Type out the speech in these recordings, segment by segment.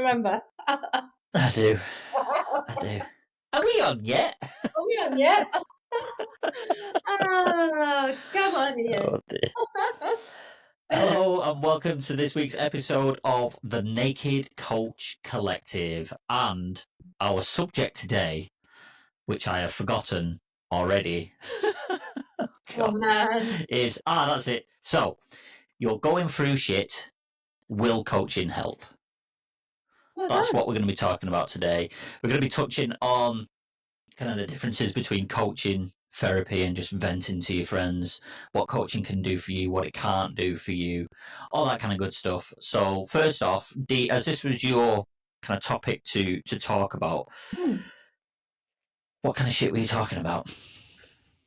remember? I do. Are we on yet? Are we on yet? Come on, Ian. Oh dear. Hello and welcome to this week's episode of the Naked Coach Collective, and our subject today, which I have forgotten already, Oh man. is that's it. So, you're going through shit. Will coaching help? Well That's done. what we're going to be talking about today. We're going to be touching on kind of the differences between coaching, therapy, and just venting to your friends, what coaching can do for you, what it can't do for you, all that kind of good stuff. So first off, Dee, as this was your kind of topic to talk about, what kind of shit were you talking about?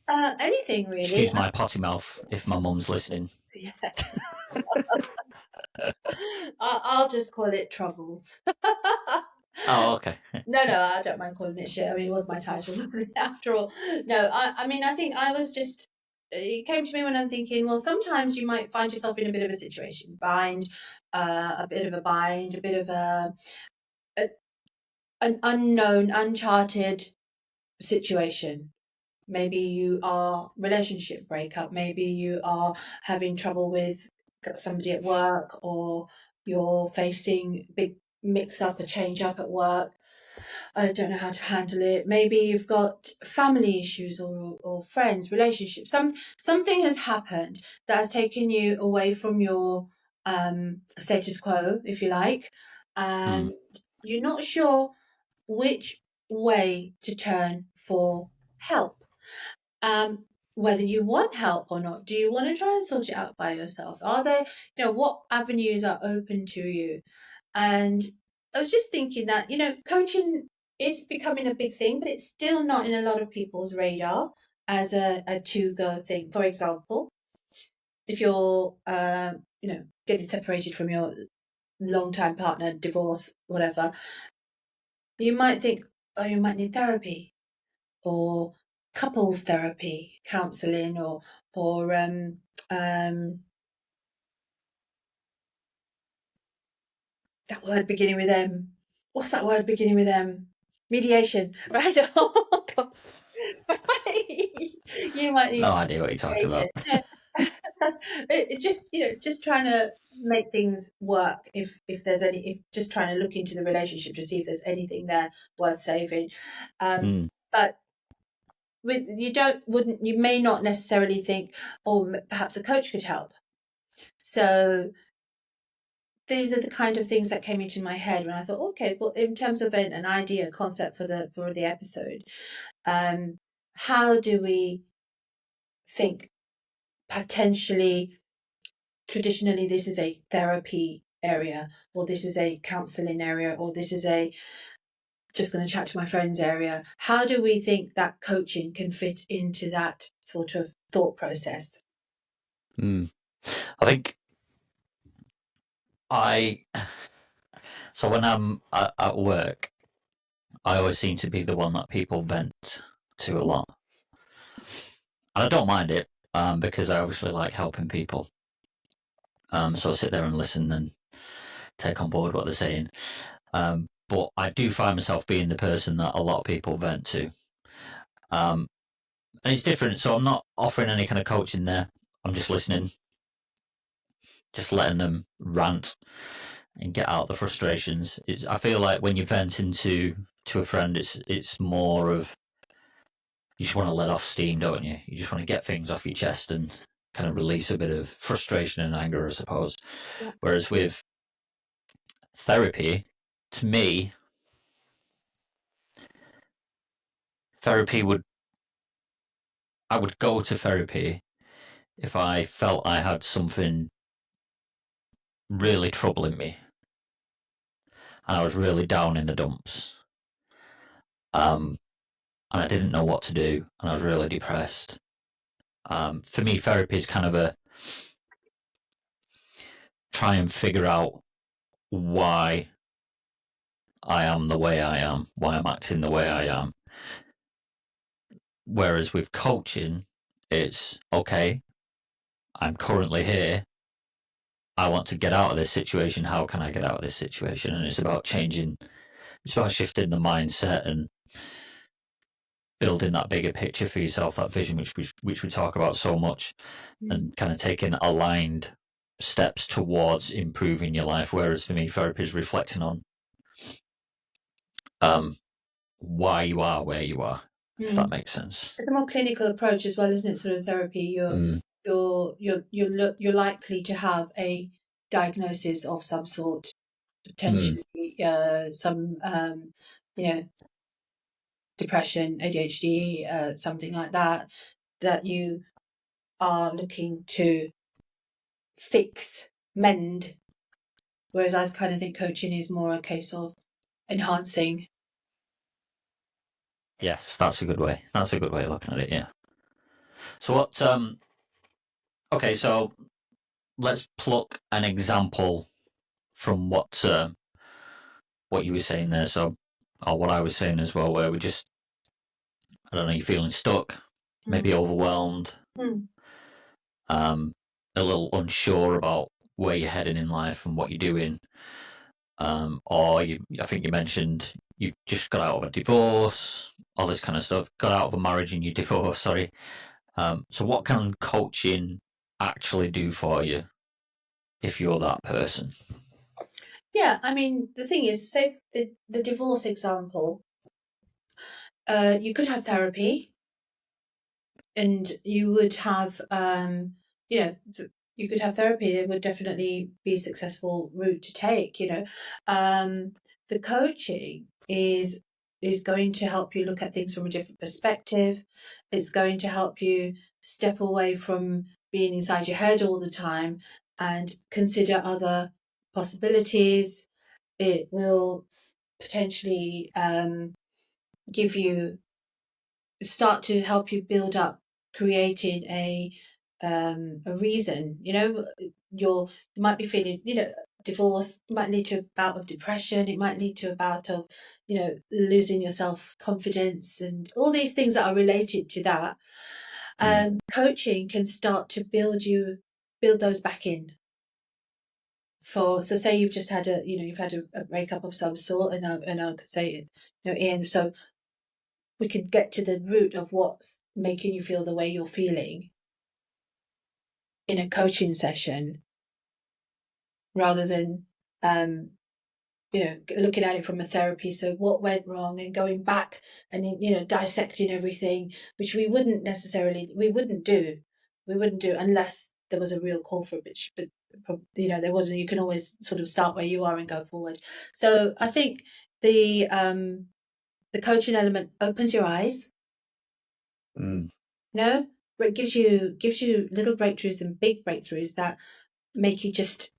Anything really. Excuse my potty mouth if my mum's listening. Yes. I'll just call it troubles. Oh, okay. No, I don't mind calling it shit. I mean, it was my title, wasn't it, after all? No, I mean, I think I was just. It came to me when I'm thinking, well, sometimes you might find yourself in a bit of a situation, a bit of a bind, a bit of an unknown, uncharted situation. Maybe you are relationship breakup. Maybe you are having trouble with somebody at work, or you're facing big mix up, a change up at work. I don't know how to handle it. Maybe you've got family issues or friends, relationships. Something has happened that has taken you away from your status quo, if you like, and you're not sure which way to turn for help. Whether you want help or not. Do you want to try and sort it out by yourself? Are there, what avenues are open to you? And I was just thinking that, coaching is becoming a big thing, but it's still not in a lot of people's radar as a to-go thing. For example, if you're, getting separated from your long-time partner, divorce, whatever, you might think, oh, you might need therapy, or couples therapy, counselling, or that word beginning with M. What's that word beginning with M? Mediation, right? Oh, God. You might need No idea what you're talking about. it just just trying to make things work. If there's if just trying to look into the relationship to see if there's anything there worth saving. But you may not necessarily think, oh, perhaps a coach could help. So these are the kind of things that came into my head when I thought, okay, well, in terms of an idea, concept for the episode, how do we think potentially? Traditionally, this is a therapy area, or this is a counselling area, or this is a just going to chat to my friends area. How do we think that coaching can fit into that sort of thought process? I think so when I'm at work, I always seem to be the one that people vent to a lot. And I don't mind it, because I obviously like helping people. So I sit there and listen and take on board what they're saying. But I do find myself being the person that a lot of people vent to. And it's different, so I'm not offering any kind of coaching there. I'm just listening, just letting them rant and get out the frustrations. I feel like when you vent into a friend, it's more of, you just want to let off steam, don't you? You just want to get things off your chest and kind of release a bit of frustration and anger, I suppose. Yeah. Whereas with therapy, to me, I would go to therapy if I felt I had something really troubling me and I was really down in the dumps. And I didn't know what to do and I was really depressed. For me, therapy is kind of a try and figure out why I am the way I am, why I'm acting the way I am. Whereas with coaching, it's okay, I'm currently here. I want to get out of this situation. How can I get out of this situation? And it's about changing, it's about shifting the mindset and building that bigger picture for yourself, that vision, which we talk about so much, and kind of taking aligned steps towards improving your life. Whereas for me, therapy is reflecting on why you are where you are, if that makes sense. It's a more clinical approach as well, isn't it? Sort of therapy. You're likely to have a diagnosis of some sort, potentially some you know depression, ADHD, something like that, that you are looking to fix, mend. Whereas I kind of think coaching is more a case of enhancing. Yes, that's a good way. That's a good way of looking at it. Yeah. So what? Okay, so let's pluck an example from what you were saying there. So, or what I was saying as well, where we just, I don't know, you're feeling stuck, maybe overwhelmed, Mm. a little unsure about where you're heading in life and what you're doing. Or I think you mentioned you've just got out of a divorce, all this kind of stuff. Got out of a marriage and you divorced. Sorry. So what can coaching actually do for you if you're that person? Yeah, I mean, the thing is, say the divorce example, you could have therapy, and you would have, you know, you could have therapy. It would definitely be a successful route to take. The coaching is going to help you look at things from a different perspective. It's going to help you step away from being inside your head all the time and consider other possibilities. It will potentially give you start to help you build up creating a reason. You might be feeling, divorce might lead to a bout of depression. It might lead to a bout of, losing your self confidence and all these things that are related to that. Coaching can start to build those back in. So say you've just had you've had a breakup of some sort, and I could say, Ian, so we could get to the root of what's making you feel the way you're feeling in a coaching session, rather than looking at it from a therapy. So what went wrong, and going back and dissecting everything, which we wouldn't do unless there was a real call for it. But there wasn't. You can always sort of start where you are and go forward. So I think the coaching element opens your eyes. But it gives you little breakthroughs and big breakthroughs that make you just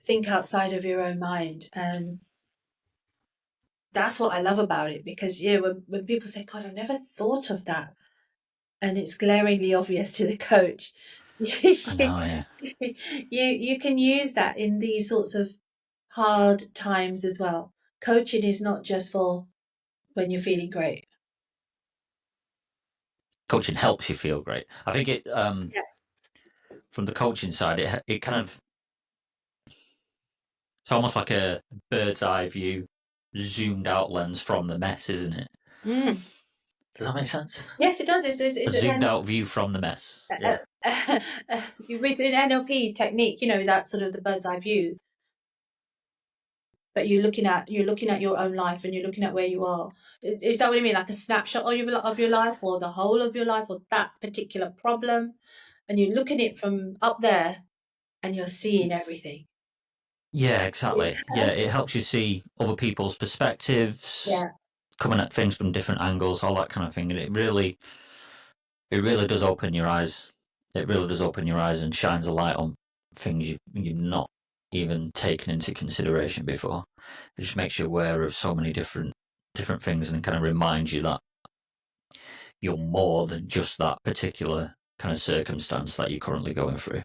think outside of your own mind. And that's what I love about it, because when people say, God, I never thought of that, and it's glaringly obvious to the coach, I know, yeah. you can use that in these sorts of hard times as well. Coaching is not just for when you're feeling great. Coaching helps you feel great. I think it Yes. from the coaching side, it kind of, it's almost like a bird's eye view, zoomed out lens from the mess, isn't it? Mm. Does that make sense? Yes, it does. A zoomed out view from the mess. Yeah. It's an NLP technique, that sort of the bird's eye view, that you're looking at your own life, and you're looking at where you are. Is that what you mean? Like a snapshot of your life, or the whole of your life, or that particular problem, and you look at it from up there, and you're seeing everything. Yeah, exactly. Yeah, it helps you see other people's perspectives, Yeah. coming at things from different angles, all that kind of thing. And it really does open your eyes. It really does open your eyes and shines a light on things you've not even taken into consideration before. It just makes you aware of so many different things, and kind of reminds you that you're more than just that particular kind of circumstance that you're currently going through.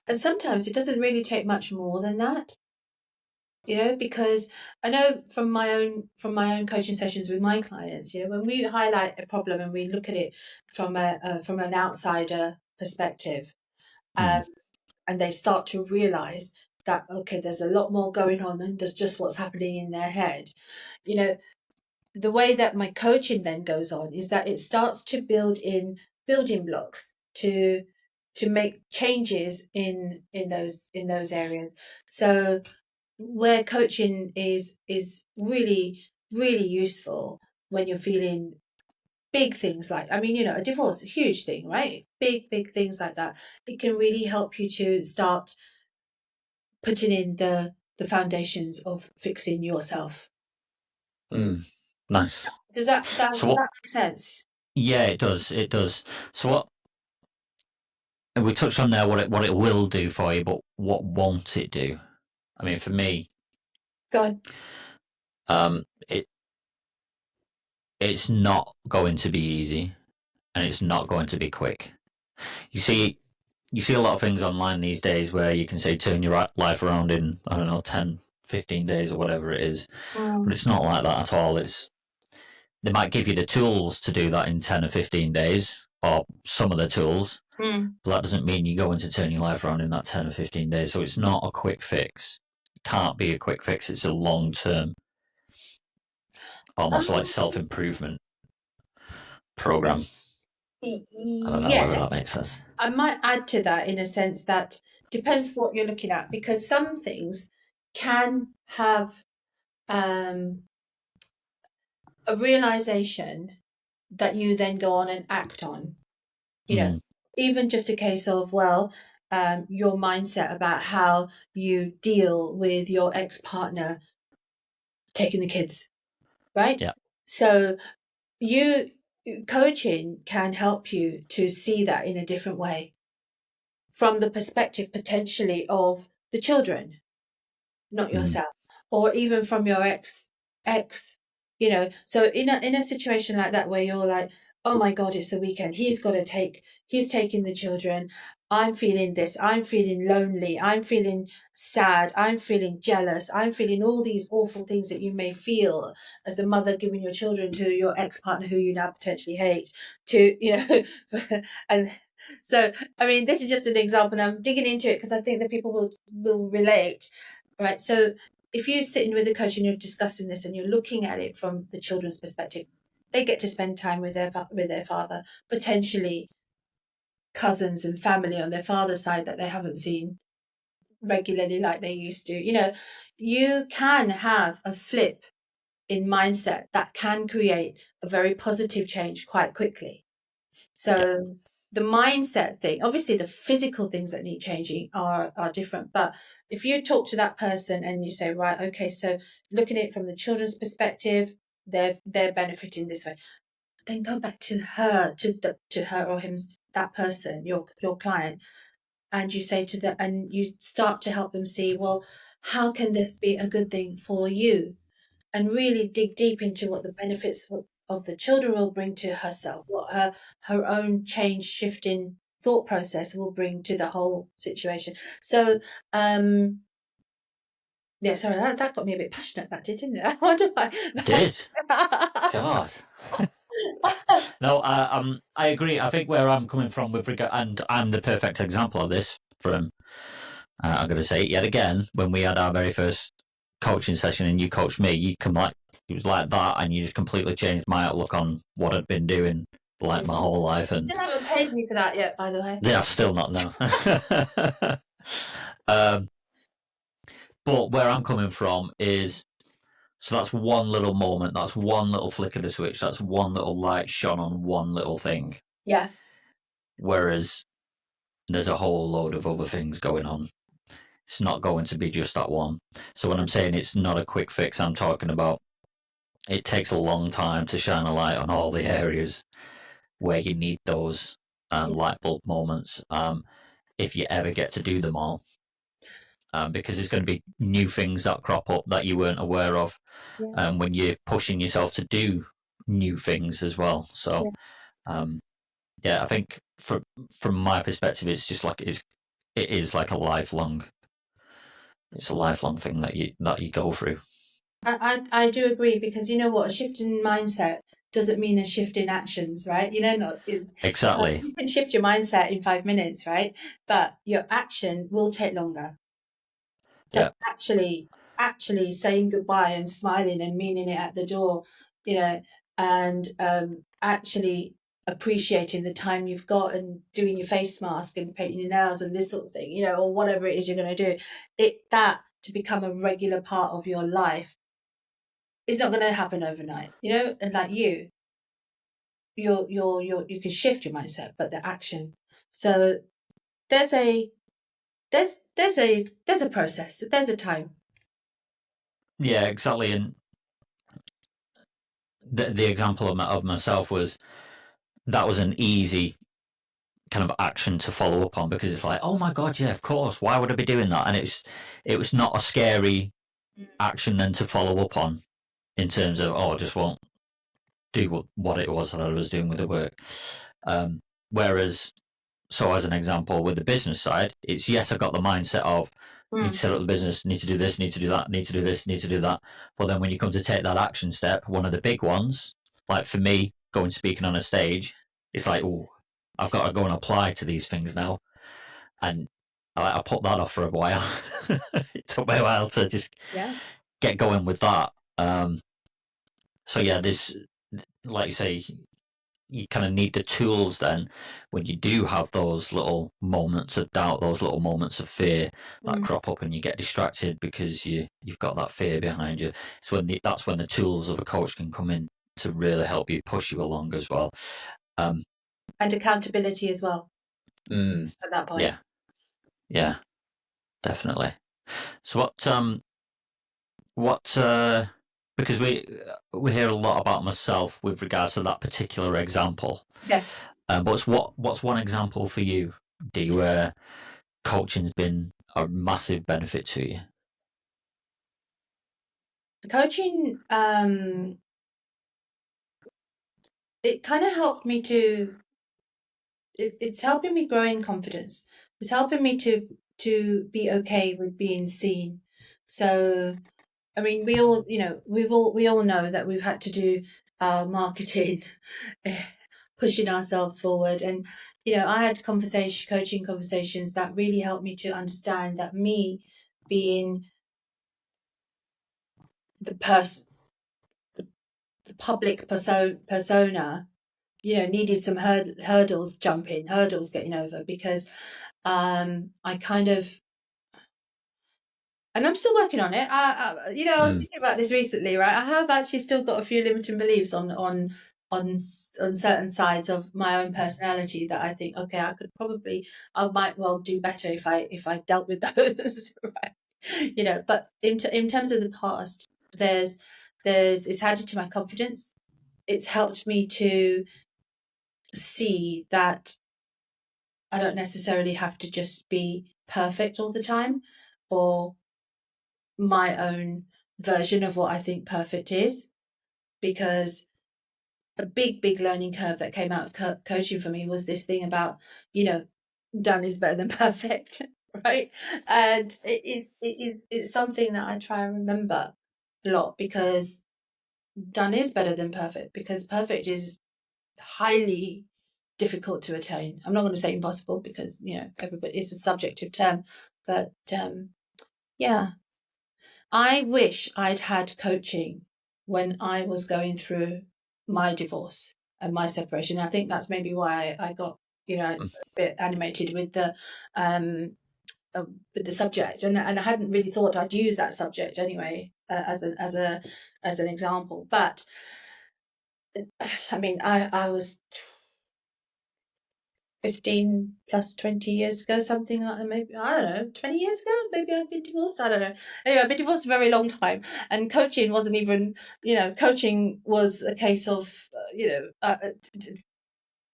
And sometimes it doesn't really take much more than that, because I know from my own coaching sessions with my clients, when we highlight a problem and we look at it from an outsider perspective, Mm. and they start to realize that, okay, there's a lot more going on than just what's happening in their head. You know, the way that my coaching then goes on is that it starts to build in building blocks to make changes in those areas. So where coaching is really really useful when you're feeling big things like, I mean, a divorce, a huge thing, right? Big things like that. It can really help you to start putting in the foundations of fixing yourself. Nice. Does that So what? make sense? Yeah, it does. It does. So what? We touched on there what it will do for you, but what won't it do? I mean, for me, Go on. it it's not going to be easy, and it's not going to be quick. You see, you see a lot of things online these days where you can say turn your life around in, I don't know, 10, 15 days or whatever it is, but it's not like that at all. They might give you the tools to do that in 10 or 15 days, or some of the tools, Mm. but that doesn't mean you're going to turn your life around in that 10 or 15 days. So it's not a quick fix. It can't be a quick fix. It's a long term, almost like Um, self improvement program. I don't know whether yeah, that makes sense. I might add to that in a sense that depends what you're looking at, because some things can have um, a realization that you then go on and act on. You know, Mm, even just a case of, well, your mindset about how you deal with your ex partner taking the kids, right? yeah, So you coaching can help you to see that in a different way from the perspective potentially of the children, not mm, yourself, or even from your ex. So in a situation like that where you're like, oh my god, it's the weekend, he's taking the children, I'm feeling this, I'm feeling lonely, I'm feeling sad, I'm feeling jealous, I'm feeling all these awful things that you may feel as a mother giving your children to your ex-partner who you now potentially hate, to and so, I mean, this is just an example, and I'm digging into it because I think that people will relate. Right. So if you're sitting with a coach and you're discussing this and you're looking at it from the children's perspective, they get to spend time with their father, potentially cousins and family on their father's side that they haven't seen regularly like they used to. You can have a flip in mindset that can create a very positive change quite quickly. yeah, So the mindset thing, obviously the physical things that need changing are different. But if you talk to that person and you say, right, okay, so looking at it from the children's perspective, they're benefiting this way. Then go back to her, to her or him, that person, your client, and you say to them, and you start to help them see, well, how can this be a good thing for you? And really dig deep into what the benefits of the children will bring to herself, what her own change shifting thought process will bring to the whole situation. So yeah, sorry, that got me a bit passionate, that didn't it? I wonder why. it did. God. No, I agree. I think where I'm coming from with regard, and I'm the perfect example of this. From I'm going to say it yet again. When we had our very first coaching session, and you coached me, you come like it was like that, and you just completely changed my outlook on what I'd been doing like my whole life. And Still haven't paid me for that yet, by the way. they have still not now. um, but where I'm coming from is so that's one little moment, that's one little flick of the switch, that's one little light shone on one little thing. Yeah. Whereas there's a whole load of other things going on. It's not going to be just that one. So when I'm saying it's not a quick fix, I'm talking about it takes a long time to shine a light on all the areas where you need those Yeah. light bulb moments. If you ever get to do them all, because there's going to be new things that crop up that you weren't aware of Yeah. when you're pushing yourself to do new things as well. So, Yeah. um, yeah, I think from my perspective, it's just like it is like a lifelong. It's a lifelong thing that you go through. I do agree, because you know what, a shift in mindset doesn't mean a shift in actions, right? Not it's like Exactly. you can shift your mindset in 5 minutes, right? But your action will take longer. So Yeah. actually saying goodbye and smiling and meaning it at the door, you know, and actually appreciating the time you've got and doing your face mask and painting your nails and this sort of thing, or whatever it is you're going to do, that to become a regular part of your life is not going to happen overnight, and like you can shift your mindset, but the action. So there's a there's a process, there's a time. Yeah, exactly. And the example of myself was that was an easy kind of action to follow up on, because it's like, oh my god, yeah, of course, why would I be doing that? And it was not a scary action then to follow up on, in terms of, oh, I just won't do what it was that I was doing with the work. Whereas, so as an example, with the business side, it's, yes, I got the mindset of need to Mm. set up the business, need to do this, need to do that, need to do this, need to do that. But then when you come to take that action step, one of the big ones, like for me, going speaking on a stage, it's like, oh, I've got to go and apply to these things now. And I put that off for a while. It took me a while to just Yeah. get going with that. So yeah, this, like you say, you kind of need the tools then when you do have those little moments of doubt, those little moments of fear that Mm. crop up, and you get distracted because you've got that fear behind you. It's that's when the tools of a coach can come in to really help you, push you along as well. And accountability as well Mm, at that point. yeah, yeah, definitely. So what because we hear a lot about myself with regards to that particular example. Yeah. But what's one example for you, Dee, where coaching's been a massive benefit to you? Coaching, it kind of helped me to, it's helping me grow in confidence. It's helping me to be okay with being seen. So, I mean, we all, we all know that we've had to do our marketing, pushing ourselves forward. And, I had coaching conversations that really helped me to understand that me being the person, the public persona, needed some hurdles getting over, because I kind of, and I'm still working on it. I was Mm, thinking about this recently, right? I have actually still got a few limiting beliefs on certain sides of my own personality that I think, okay, I might well do better if I dealt with those, right? But in terms of the past, it's added to my confidence. It's helped me to see that I don't necessarily have to just be perfect all the time, or my own version of what I think perfect is, because a big learning curve that came out of coaching for me was this thing about, you know, done is better than perfect, right? And it's something that I try and remember a lot, because done is better than perfect, because perfect is highly difficult to attain. I'm not going to say impossible, because everybody, it's a subjective term, but yeah, I wish I'd had coaching when I was going through my divorce and my separation. I think that's maybe why I got a mm, bit animated um, with the subject, and I hadn't really thought I'd use that subject anyway, as an example. But I mean, I was 15 plus 20 years ago, something like that. Maybe, I don't know, 20 years ago, maybe I've been divorced, I don't know. Anyway, I've been divorced a very long time, and coaching wasn't even, coaching was a case of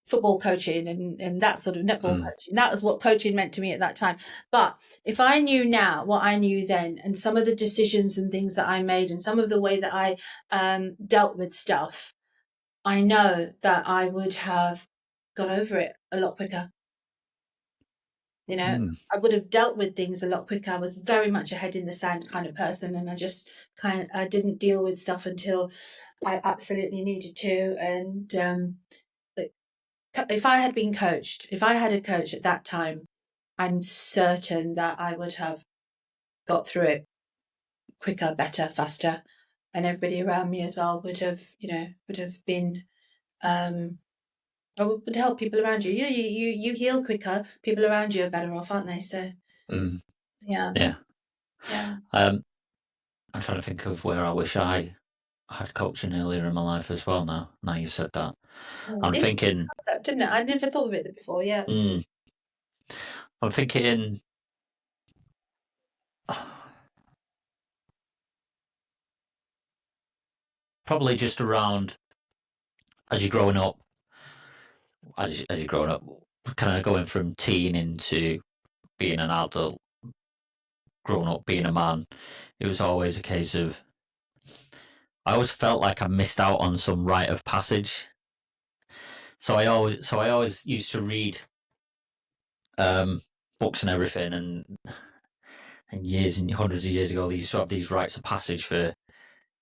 football coaching and that sort of netball mm. coaching. That was what coaching meant to me at that time. But if I knew now what I knew then, and some of the decisions and things that I made, and some of the way that I dealt with stuff, I know that I would have got over it a lot quicker. You know, I would have dealt with things a lot quicker. I was very much a head in the sand kind of person, and I didn't deal with stuff until I absolutely needed to. And if I had been coached, if I had a coach at that time, I'm certain that I would have got through it quicker, better, faster, and everybody around me as well would have been or would help people around you. You heal quicker. People around you are better off, aren't they? So yeah, Yeah. yeah. I'm trying to think of where I wish I had coaching earlier in my life as well. Now you said that, I'm Interesting thinking. concept, didn't it? I never thought of it before. Yeah. I'm thinking. Probably just around as you're growing up, as you're growing up, kind of going from teen into being an adult, growing up being a man. It was always a case of I always felt like I missed out on some rite of passage. So I always used to read books and everything, and years and hundreds of years ago, they used to have these rites of passage for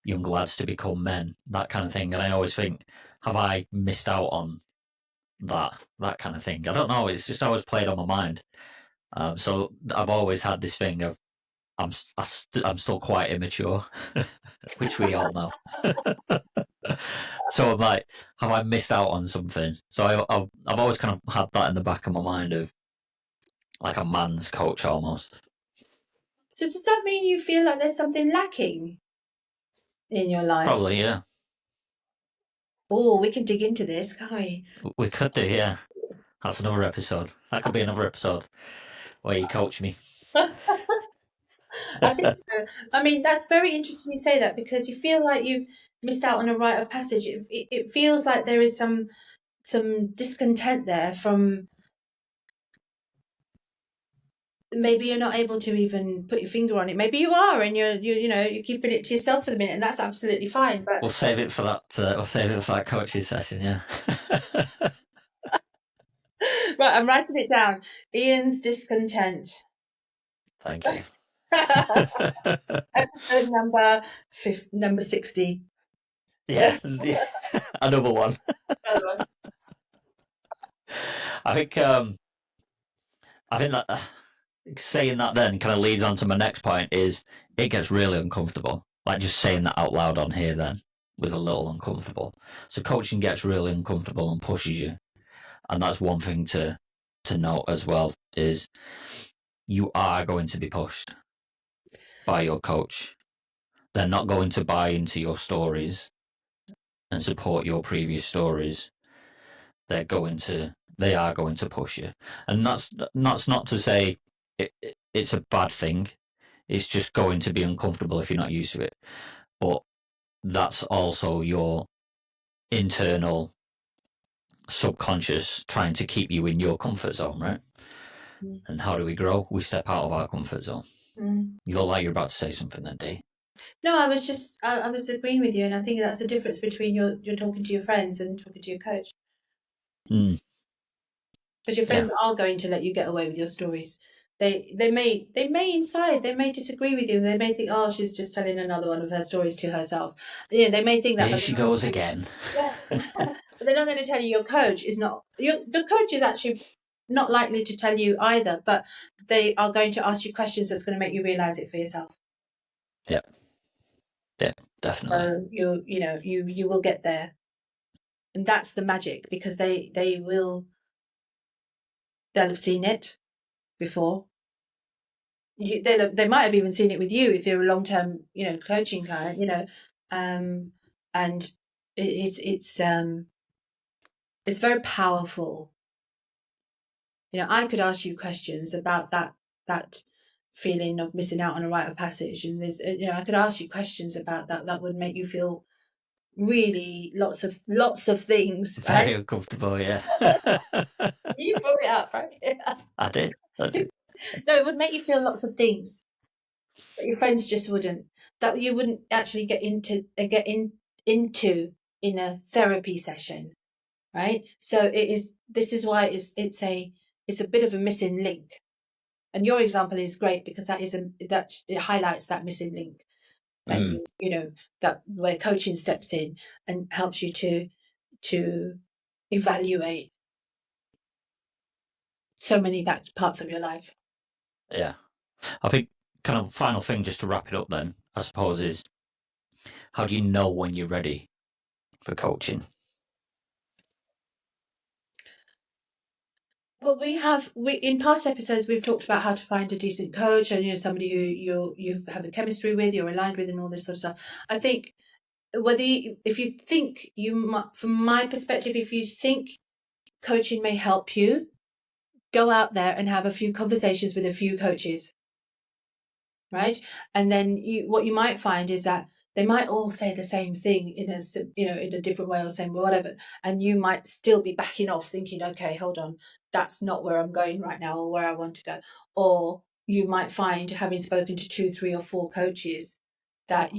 young lads to become men, that kind of thing. And I always think, have I missed out on that kind of thing? I don't know. It's just always played on my mind. So I've always had this thing of I'm still quite immature, which we all know. So I'm like, have I missed out on something? So I've always kind of had that in the back of my mind of like a man's coach almost. So does that mean you feel like there's something lacking in your life? Probably, yeah. Oh, we can dig into this, can't we? We could do, yeah. That's another episode. That could be another episode where you coach me. I think so. I mean, that's very interesting you say that because you feel like you've missed out on a rite of passage. It feels like there is some discontent there from maybe you're not able to even put your finger on it. Maybe you are, and you're keeping it to yourself for the minute, and that's absolutely fine. But We'll save it for that. We'll save it for that coaching session. Yeah. right, I'm writing it down. Ian's discontent. Thank you. Episode number 60. Yeah. Another one. Another one. I think that saying that then kind of leads on to my next point is it gets really uncomfortable. Like just saying that out loud on here then was a little uncomfortable. So coaching gets really uncomfortable and pushes you. And that's one thing to note as well is you are going to be pushed by your coach. They're not going to buy into your stories and support your previous stories. They are going to push you. And that's not to say it's a bad thing. It's just going to be uncomfortable if you're not used to it. But that's also your internal subconscious trying to keep you in your comfort zone, right? And how do we grow? We step out of our comfort zone. You look like you're about to say something then, Dee. No, I was agreeing with you, and I think that's the difference between you're talking to your friends and talking to your coach. Because your friends are going to let you get away with your stories. They may inside they may disagree with you. They may think, oh, she's just telling another one of her stories to herself. Yeah, they may think that. Here she goes again. Yeah. But they're not going to tell you your coach is not your coach is actually not likely to tell you either. But they are going to ask you questions that's going to make you realise it for yourself. Yeah, definitely. So you will get there, and that's the magic because they'll have seen it before. They might have even seen it with you if you're a long-term coaching client, and it's very powerful. I could ask you questions about that feeling of missing out on a rite of passage, and there's I could ask you questions about that would make you feel really lots of things. Very Right? uncomfortable, yeah. You brought it up, right? I did. No, it would make you feel lots of things, but your friends just wouldn't. That you wouldn't actually get into in a therapy session, right? So this is why it's a bit of a missing link. And your example is great because that it highlights that missing link. And that where coaching steps in and helps you to evaluate so many parts of your life. Yeah. I think kind of final thing just to wrap it up then, I suppose, is how do you know when you're ready for coaching? Well, we in past episodes we've talked about how to find a decent coach and somebody who you have a chemistry with, you're aligned with, and all this sort of stuff. I think if you think from my perspective, if you think coaching may help you, go out there and have a few conversations with a few coaches, right? And then what you might find is that they might all say the same thing in a different way or saying whatever, and you might still be backing off thinking, okay, hold on, that's not where I'm going right now or where I want to go. Or you might find, having spoken to 2, 3 or 4 coaches, that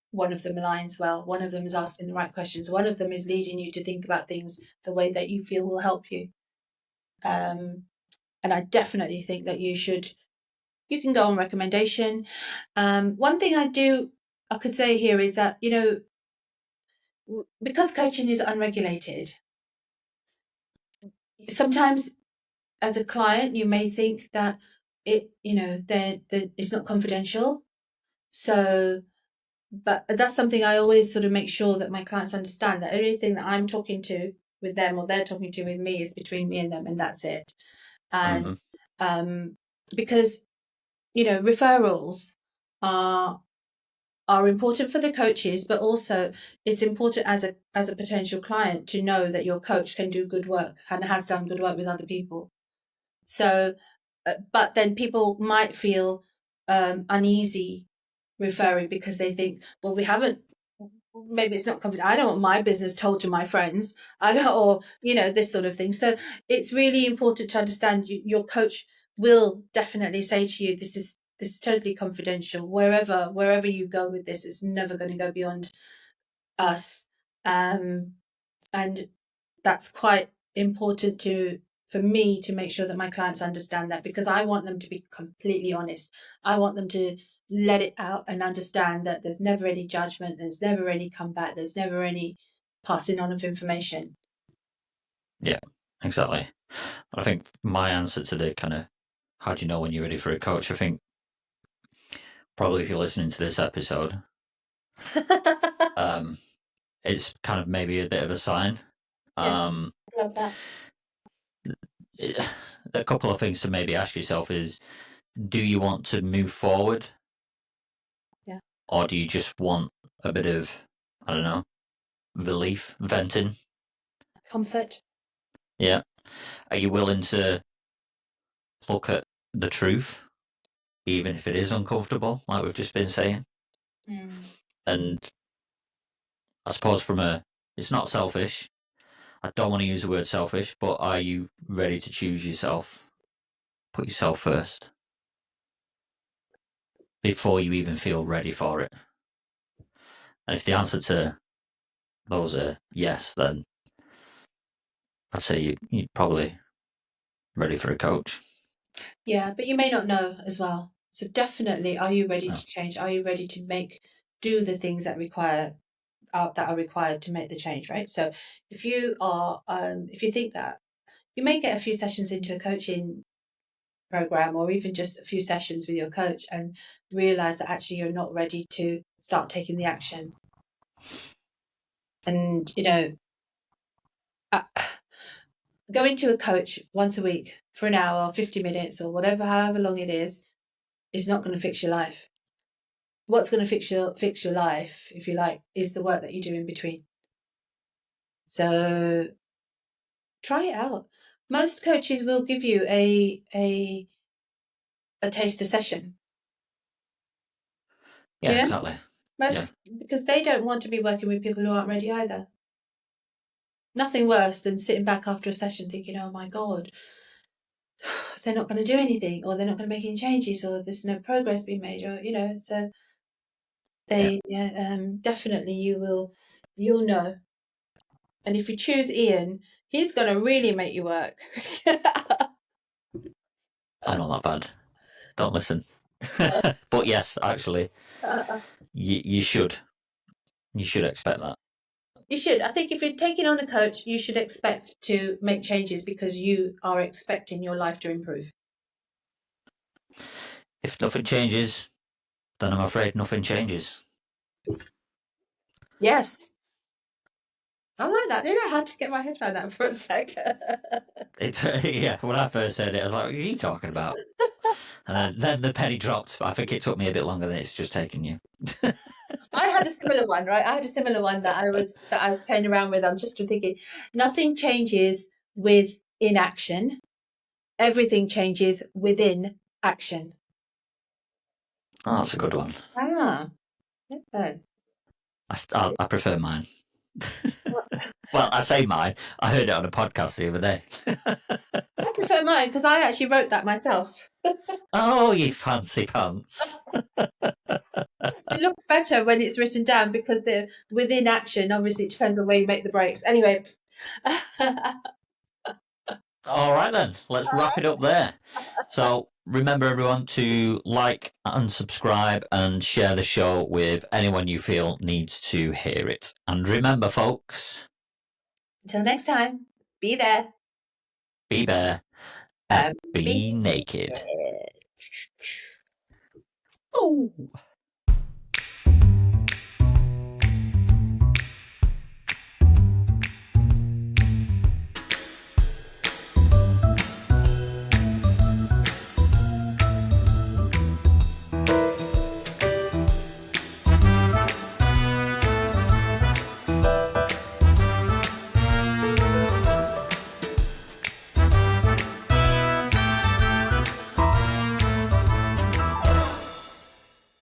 one of them aligns well, one of them is asking the right questions, one of them is leading you to think about things the way that you feel will help you. And I definitely think that you can go on recommendation. One thing I could say here is that, because coaching is unregulated, sometimes as a client, you may think that that it's not confidential. So, but that's something I always sort of make sure that my clients understand, that everything that I'm talking to with them or they're talking to with me is between me and them, and that's it. And because referrals are important for the coaches, but also it's important as a potential client to know that your coach can do good work and has done good work with other people. So, but then people might feel uneasy referring because they think, well, we haven't. Maybe it's not confident. I don't want my business told to my friends. I don't, or this sort of thing. So it's really important to understand your coach will definitely say to you, this is totally confidential. Wherever you go with this, it's never going to go beyond us. And that's quite important for me to make sure that my clients understand that, because I want them to be completely honest. I want them to let it out and understand that there's never any judgment, there's never any comeback, there's never any passing on of information. Yeah, exactly. I think my answer to the kind of how do you know when you're ready for a coach, I think probably if you're listening to this episode, it's kind of maybe a bit of a sign. Yeah, love that. A couple of things to maybe ask yourself is, do you want to move forward? Yeah. Or do you just want a bit of, I don't know, relief, venting? Comfort. Yeah. Are you willing to look at the truth, even if it is uncomfortable, like we've just been saying? And I suppose it's not selfish. I don't want to use the word selfish, but are you ready to choose yourself? Put yourself first before you even feel ready for it. And if the answer to those are yes, then I'd say you're probably ready for a coach. Yeah, but you may not know as well. So definitely, are you ready No. to change? Are you ready to do the things that are required to make the change, right? So if you think that, you may get a few sessions into a coaching program or even just a few sessions with your coach and realize that actually you're not ready to start taking the action. And uh, going to a coach once a week for an hour, 50 minutes or whatever, however long it is not going to fix your life. What's going to fix your life, if you like, is the work that you do in between. So try it out. Most coaches will give you a taster session. Yeah, exactly. Most, because they don't want to be working with people who aren't ready either. Nothing worse than sitting back after a session thinking, oh my God, they're not going to do anything, or they're not going to make any changes, or there's no progress being made, or, so definitely you'll know. And if you choose Ian, he's going to really make you work. I'm not that bad. Don't listen. But yes, actually, you should. You should expect that. You should. I think if you're taking on a coach, you should expect to make changes because you are expecting your life to improve. If nothing changes, then I'm afraid nothing changes. Yes. I like that. I had to get my head around that for a second. It's yeah. When I first heard it, I was like, "What are you talking about?" And then the penny dropped. But I think it took me a bit longer than it's just taken you. I had a similar one, right? I had a similar one that I was playing around with. I'm just thinking, nothing changes with inaction. Everything changes within action. Oh, that's a good one. Ah, okay. I prefer mine. Well, I say mine. I heard it on a podcast the other day. I prefer mine because I actually wrote that myself. Oh, you fancy pants. It looks better when it's written down because the within action, obviously, it depends on where you make the breaks. Anyway. All right, then. Let's wrap it up there. So remember, everyone, to like and subscribe and share the show with anyone you feel needs to hear it. And remember, folks, Until next time, be there. be bare and Be be naked. Oh.